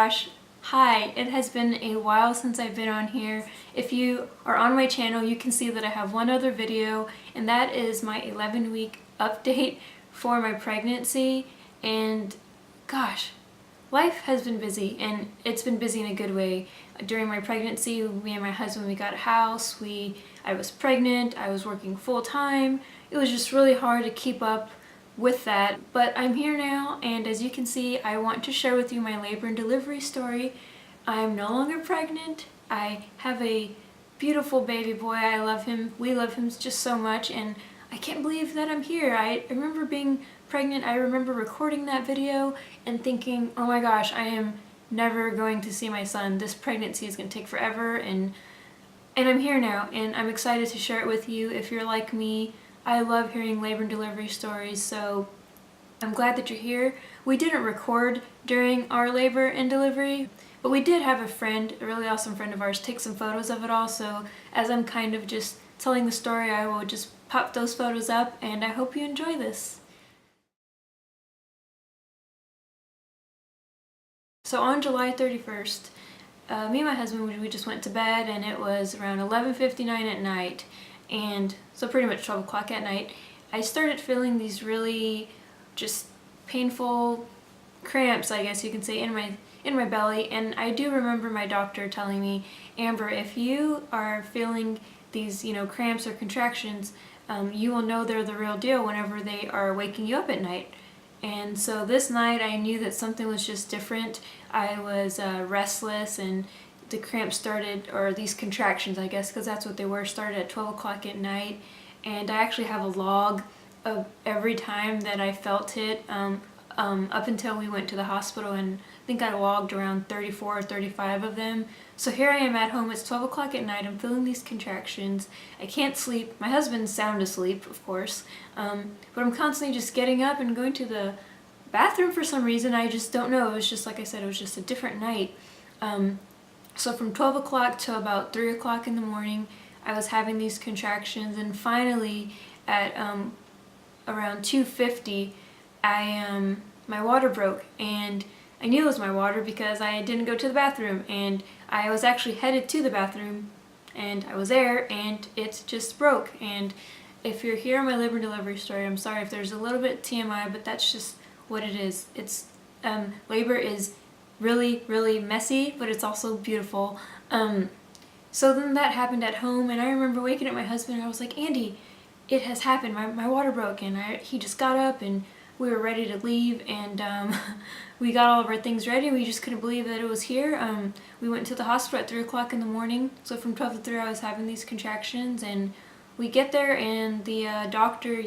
gosh, hi! It has been a while since I've been on here. If you are on my channel, you can see that I have one other video, and that is my 11-week update for my pregnancy. And gosh, life has been busy, and it's been busy in a good way. During my pregnancy, me and my husband, we got a house, I was pregnant, I was working full-time. It was just really hard to keep up with that, but I'm here now, and as you can see, I want to share with you my labor and delivery story. I'm no longer pregnant. I have a beautiful baby boy. I love him. We love him just so much, and I can't believe that I'm here. I remember being pregnant. I remember recording that video and thinking, oh my gosh, I am never going to see my son. This pregnancy is going to take forever, and I'm here now, and I'm excited to share it with you. If you're like me, I love hearing labor and delivery stories, so I'm glad that you're here. We didn't record during our labor and delivery, but we did have a friend, a really awesome friend of ours, take some photos of it all, so as I'm kind of just telling the story, I will just pop those photos up, and I hope you enjoy this. So on July 31st, me and my husband, we just went to bed, and it was around 11:59 at night, and so pretty much 12 o'clock at night, I started feeling these really just painful cramps, I guess you can say, in my belly. And I do remember my doctor telling me, Amber, if you are feeling these, cramps or contractions, you will know they're the real deal whenever they are waking you up at night. And so this night I knew that something was just different. I was restless, and the cramps started, or these contractions, I guess, because that's what they were, started at 12 o'clock at night. And I actually have a log of every time that I felt it up until we went to the hospital, and I think I logged around 34 or 35 of them. So here I am at home, it's 12 o'clock at night, I'm feeling these contractions, I can't sleep, my husband's sound asleep, of course, but I'm constantly just getting up and going to the bathroom for some reason. I just don't know, it was just, like I said, it was just a different night. So from 12 o'clock to about 3 o'clock in the morning, I was having these contractions, and finally at around 2:50, my water broke, and I knew it was my water because I didn't go to the bathroom, and I was actually headed to the bathroom, and I was there, and it just broke. And if you're here on my labor and delivery story, I'm sorry if there's a little bit TMI, but that's just what it is. It's labor is really, really messy, but it's also beautiful. So then that happened at home, and I remember waking up my husband, and I was like, Andy, it has happened, my water broke. And he just got up, and we were ready to leave, and we got all of our things ready. We just couldn't believe that it was here. We went to the hospital at 3 o'clock in the morning, so from 12 to 3 I was having these contractions, and we get there, and the doctor,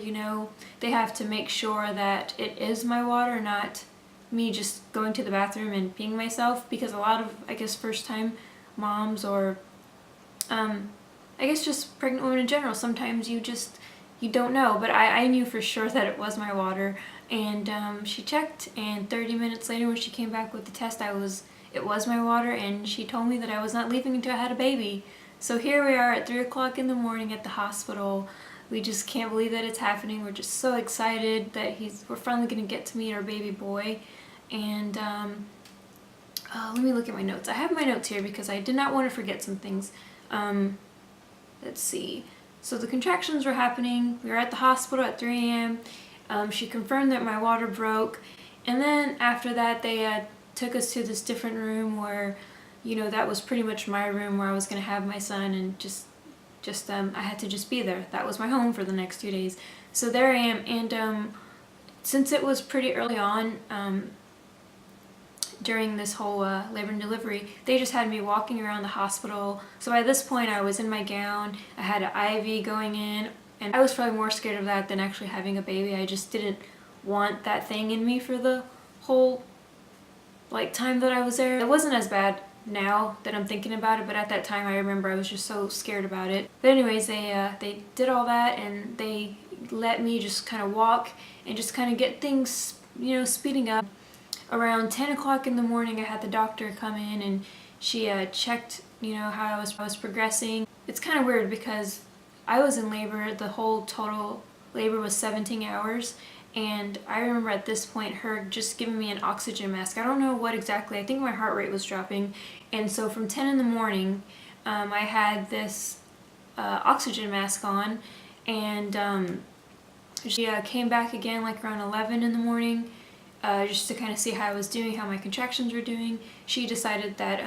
they have to make sure that it is my water, not me just going to the bathroom and peeing myself, because a lot of, I guess, first-time moms, or I guess just pregnant women in general, sometimes you don't know, but I knew for sure that it was my water. And she checked, and 30 minutes later when she came back with the test, it was my water, and she told me that I was not leaving until I had a baby. So here we are at 3 o'clock in the morning at the hospital. We just can't believe that it's happening. We're just so excited that we're finally going to get to meet our baby boy. And let me look at my notes. I have my notes here because I did not want to forget some things. Let's see. So the contractions were happening. We were at the hospital at 3 a.m. She confirmed that my water broke, and then after that they took us to this different room where, that was pretty much my room where I was going to have my son, and I had to just be there. That was my home for the next 2 days. So there I am, and since it was pretty early on during this whole labor and delivery, they just had me walking around the hospital. So by this point I was in my gown, I had an IV going in, and I was probably more scared of that than actually having a baby. I just didn't want that thing in me for the whole time that I was there. It wasn't as bad now that I'm thinking about it, but at that time I remember I was just so scared about it. But anyways, they did all that, and they let me just kind of walk and just kind of get things, speeding up. Around 10 o'clock in the morning I had the doctor come in, and she checked, how I was progressing. It's kind of weird because I was in labor, the whole total labor was 17 hours, And I remember at this point her just giving me an oxygen mask. I don't know what exactly, I think my heart rate was dropping. And so from 10 in the morning, I had this oxygen mask on, and she came back again like around 11 in the morning, just to kind of see how I was doing, how my contractions were doing. She decided that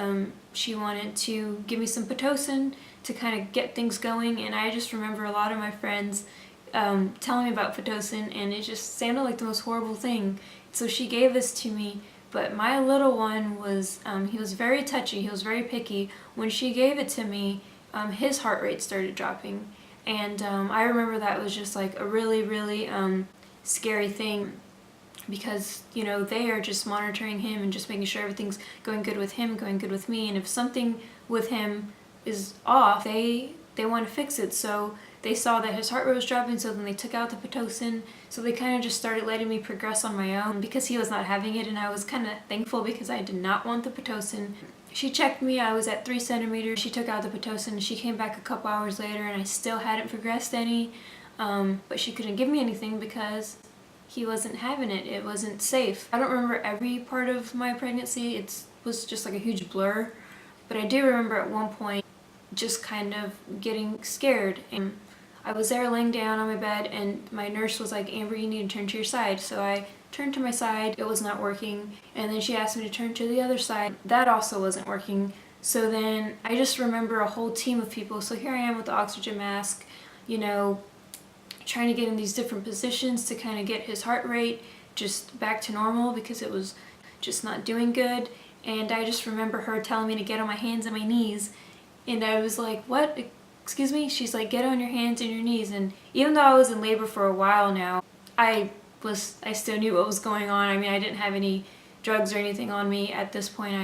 she wanted to give me some Pitocin to kind of get things going, and I just remember a lot of my friends telling me about Pitocin, and it just sounded like the most horrible thing. So she gave this to me, but my little one was, he was very touchy, he was very picky. When she gave it to me, his heart rate started dropping, and I remember that was just like a really, really scary thing, because, you know, they are just monitoring him and just making sure everything's going good with him, going good with me, and if something with him is off, they want to fix it. So they saw that his heart rate was dropping, so then they took out the Pitocin. So they kind of just started letting me progress on my own because he was not having it, and I was kind of thankful because I did not want the Pitocin. She checked me, I was at 3 centimeters. She took out the Pitocin. She came back a couple hours later and I still hadn't progressed any, but she couldn't give me anything because he wasn't having it. It wasn't safe. I don't remember every part of my pregnancy. It was just like a huge blur, but I do remember at one point just kind of getting scared. And I was there laying down on my bed and my nurse was like, Amber, you need to turn to your side. So I turned to my side, it was not working. And then she asked me to turn to the other side. That also wasn't working. So then I just remember a whole team of people. So here I am with the oxygen mask, you know, trying to get in these different positions to kind of get his heart rate just back to normal because it was just not doing good. And I just remember her telling me to get on my hands and my knees. And I was like, what? Excuse me? She's like, get on your hands and your knees. And even though I was in labor for a while now, I still knew what was going on. I mean, I didn't have any drugs or anything on me at this point.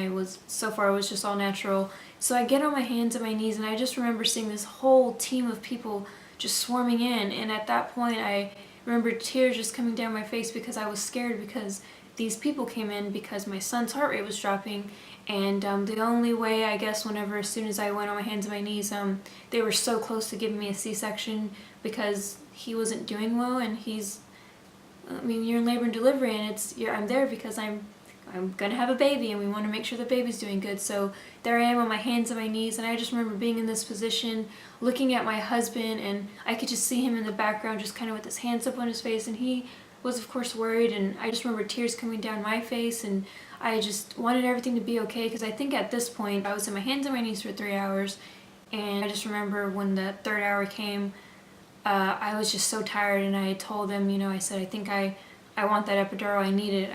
So far it was just all natural. So I get on my hands and my knees, and I just remember seeing this whole team of people just swarming in. And at that point I remember tears just coming down my face because I was scared, because these people came in because my son's heart rate was dropping. And the only way, I guess, as soon as I went on my hands and my knees, they were so close to giving me a C-section because he wasn't doing well. And I mean, you're in labor and delivery, and I'm there because I'm gonna have a baby, and we want to make sure the baby's doing good. So there I am on my hands and my knees, and I just remember being in this position, looking at my husband, and I could just see him in the background, just kind of with his hands up on his face, and he was of course worried. And I just remember tears coming down my face, and I just wanted everything to be okay, because I think at this point I was in my hands and my knees for 3 hours, and I just remember when the 3rd hour came, I was just so tired, and I told them, you know, I said, I think I want that epidural, I need it.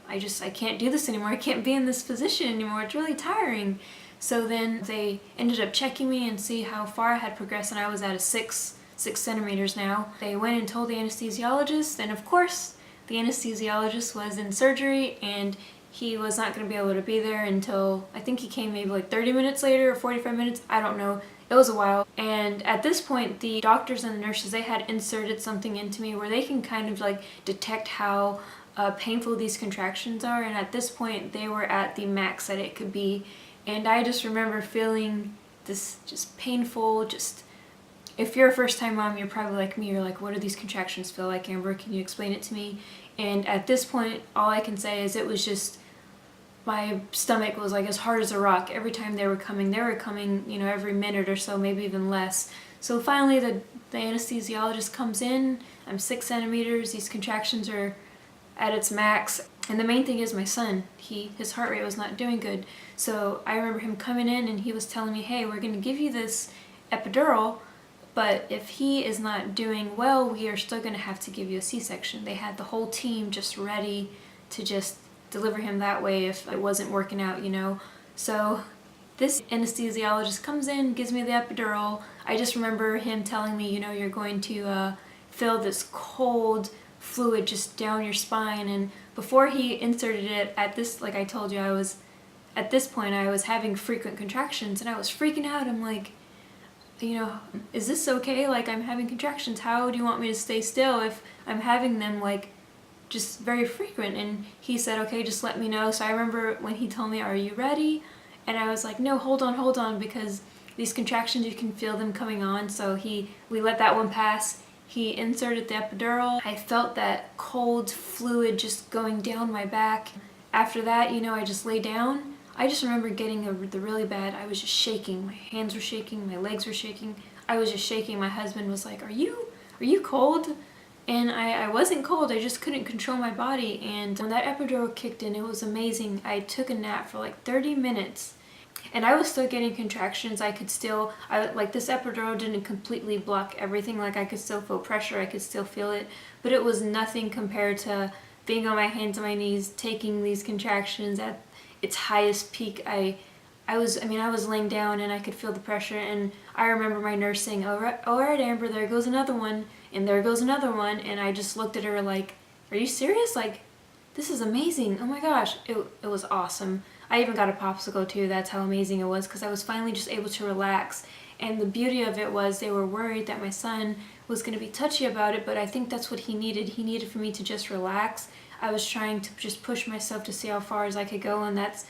I can't do this anymore. I can't be in this position anymore. It's really tiring. So then they ended up checking me and see how far I had progressed, and I was at a 6 centimeters now. They went and told the anesthesiologist, and of course the anesthesiologist was in surgery, and he was not going to be able to be there until, I think he came maybe like 30 minutes later or 45 minutes, I don't know. It was a while. And at this point, the doctors and the nurses, they had inserted something into me where they can kind of like detect how painful these contractions are, and at this point they were at the max that it could be. And I just remember feeling this just painful, if you're a first-time mom, you're probably like me, you're like, what do these contractions feel like, Amber? Can you explain it to me? And at this point, all I can say is it was just, my stomach was like as hard as a rock. Every time they were coming, you know, every minute or so, maybe even less. So finally the anesthesiologist comes in, I'm 6 centimeters, these contractions are at its max. And the main thing is my son, his heart rate was not doing good. So I remember him coming in and he was telling me, hey, we're going to give you this epidural, but if he is not doing well, we are still going to have to give you a C-section. They had the whole team just ready to just deliver him that way if it wasn't working out, you know. So this anesthesiologist comes in, gives me the epidural. I just remember him telling me, you know, you're going to feel this cold fluid just down your spine. And before he inserted it, like I told you, at this point I was having frequent contractions, and I was freaking out. I'm like, you know, is this okay? Like, I'm having contractions. How do you want me to stay still if I'm having them like just very frequent? And he said, okay, just let me know. So I remember when he told me, are you ready? And I was like, no, hold on, because these contractions, you can feel them coming on. So we let that one pass. he inserted the epidural. I felt that cold fluid just going down my back. After that, you know, I just lay down. I just remember getting the really bad, I was just shaking. My hands were shaking, my legs were shaking. I was just shaking. My husband was like, are you cold? And I wasn't cold, I just couldn't control my body. And when that epidural kicked in, it was amazing. I took a nap for like 30 minutes and I was still getting contractions. I could still, like this epidural didn't completely block everything. Like I could still feel pressure, I could still feel it, but it was nothing compared to being on my hands and my knees, taking these contractions at its highest peak. I was laying down and I could feel the pressure, and I remember my nurse saying, all right, Amber, there goes another one, and there goes another one, and I just looked at her like, are you serious? Like, this is amazing. Oh my gosh, it was awesome. I even got a popsicle too, that's how amazing it was, because I was finally just able to relax. And the beauty of it was they were worried that my son was going to be touchy about it, but I think that's what he needed. He needed for me to just relax. I was trying to just push myself to see how far as I could go, and that's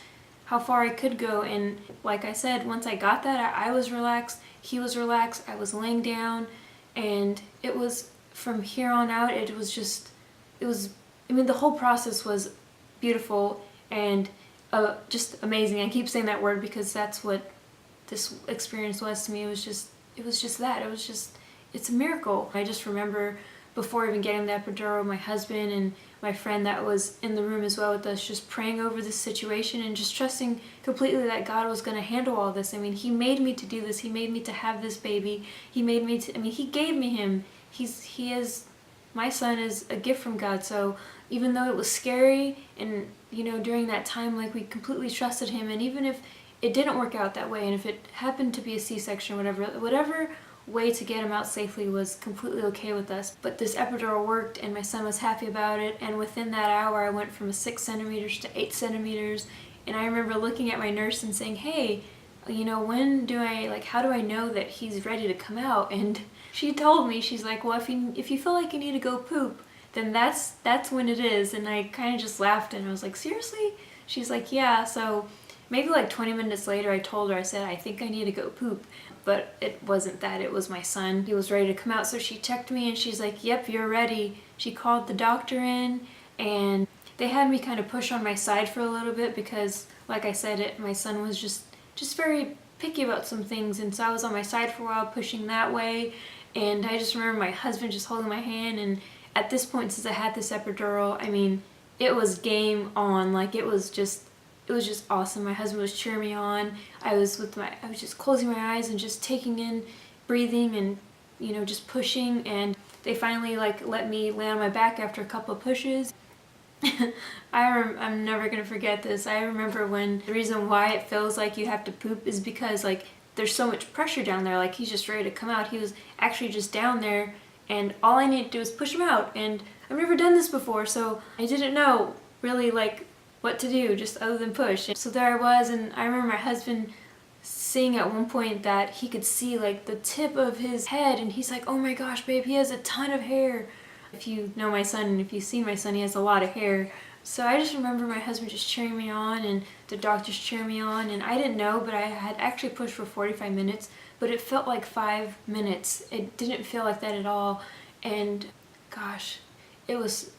how far I could go. And like I said, once I got that, I was relaxed, he was relaxed, I was laying down, and it was, from here on out, the whole process was beautiful and just amazing. I keep saying that word because that's what this experience was to me. It's a miracle. I just remember before even getting the epidural, my husband and my friend that was in the room as well with us just praying over this situation and just trusting completely that God was going to handle all this. I mean, he made me to do this. He made me to have this baby. He made me to, he gave me him. My son is a gift from God. So even though it was scary and, you know, during that time, like, we completely trusted him. And even if it didn't work out that way, and if it happened to be a C-section, whatever way to get him out safely was completely okay with us. But this epidural worked and my son was happy about it, and within that hour I went from 6 centimeters to 8 centimeters. And I remember looking at my nurse and saying, hey, you know, how do I know that he's ready to come out? And she told me, she's like, well, if you feel like you need to go poop, then that's when it is. And I kind of just laughed and I was like, seriously? She's like, yeah. So maybe like 20 minutes later I told her, I said, I think I need to go poop. But it wasn't that, it was my son. He was ready to come out, so she checked me and she's like, yep, you're ready. She called the doctor in and they had me kind of push on my side for a little bit because, like I said, my son was just very picky about some things, and so I was on my side for a while pushing that way. And I just remember my husband just holding my hand, and at this point, since I had this epidural, I mean, it was game on. Like, it was just awesome. My husband was cheering me on. I was just closing my eyes and just taking in, breathing, and, you know, just pushing. And they finally let me lay on my back after a couple of pushes. I'm never gonna forget this. I remember when the reason why it feels like you have to poop is because, like, there's so much pressure down there. Like, he's just ready to come out. He was actually just down there, and all I needed to do was push him out. And I've never done this before, so I didn't know really what to do just other than push. So there I was, and I remember my husband saying at one point that he could see like the tip of his head, and he's like, oh my gosh, babe, he has a ton of hair. If you know my son and if you've seen my son, he has a lot of hair. So I just remember my husband just cheering me on and the doctors cheering me on, and I didn't know, but I had actually pushed for 45 minutes, but it felt like 5 minutes. It didn't feel like that at all. And gosh, it was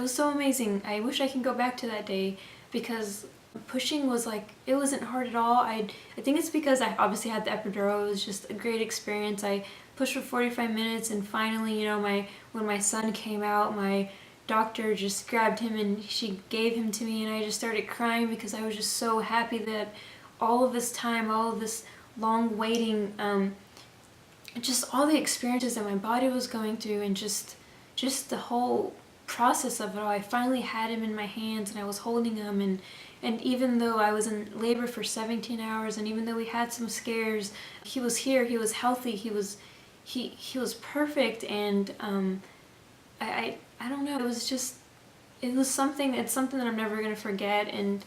so amazing. I wish I can go back to that day because pushing was it wasn't hard at all. I think it's because I obviously had the epidural. It was just a great experience. I pushed for 45 minutes, and finally, you know, when my son came out, my doctor just grabbed him and she gave him to me, and I just started crying because I was just so happy that all of this time, all of this long waiting, just all the experiences that my body was going through, and just the whole process of it all. I finally had him in my hands and I was holding him, and even though I was in labor for 17 hours, and even though we had some scares, he was here, he was healthy, he was perfect. And I don't know, it's something that I'm never gonna forget. And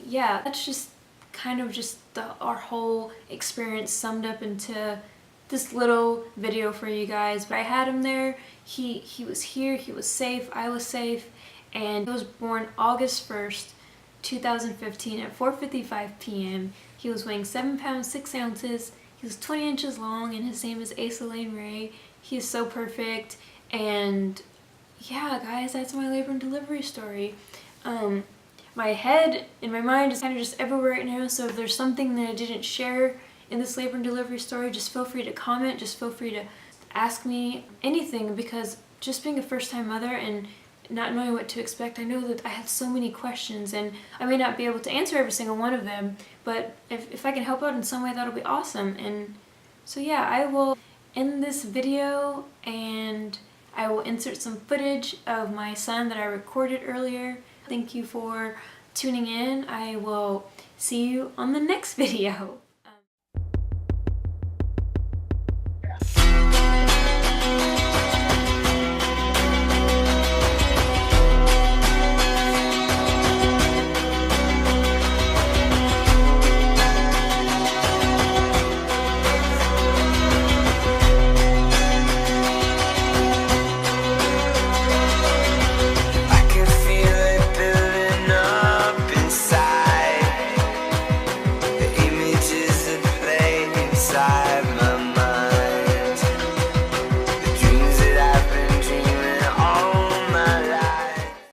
yeah, that's just kind of just our whole experience summed up into this little video for you guys. But I had him there, he was here, he was safe, I was safe, and he was born August 1st, 2015 at 4:55 p.m. He was weighing 7 pounds 6 ounces. He was 20 inches long, and his name is Asa Layne Rhea. He is so perfect, and yeah, guys, that's my labor and delivery story. My head and my mind is kind of just everywhere right now, so if there's something that I didn't share in this labor and delivery story, just feel free to comment, just feel free to ask me anything, because just being a first-time mother and not knowing what to expect, I know that I had so many questions, and I may not be able to answer every single one of them, but if I can help out in some way, that'll be awesome. And so yeah, I will end this video and I will insert some footage of my son that I recorded earlier. Thank you for tuning in. I will see you on the next video.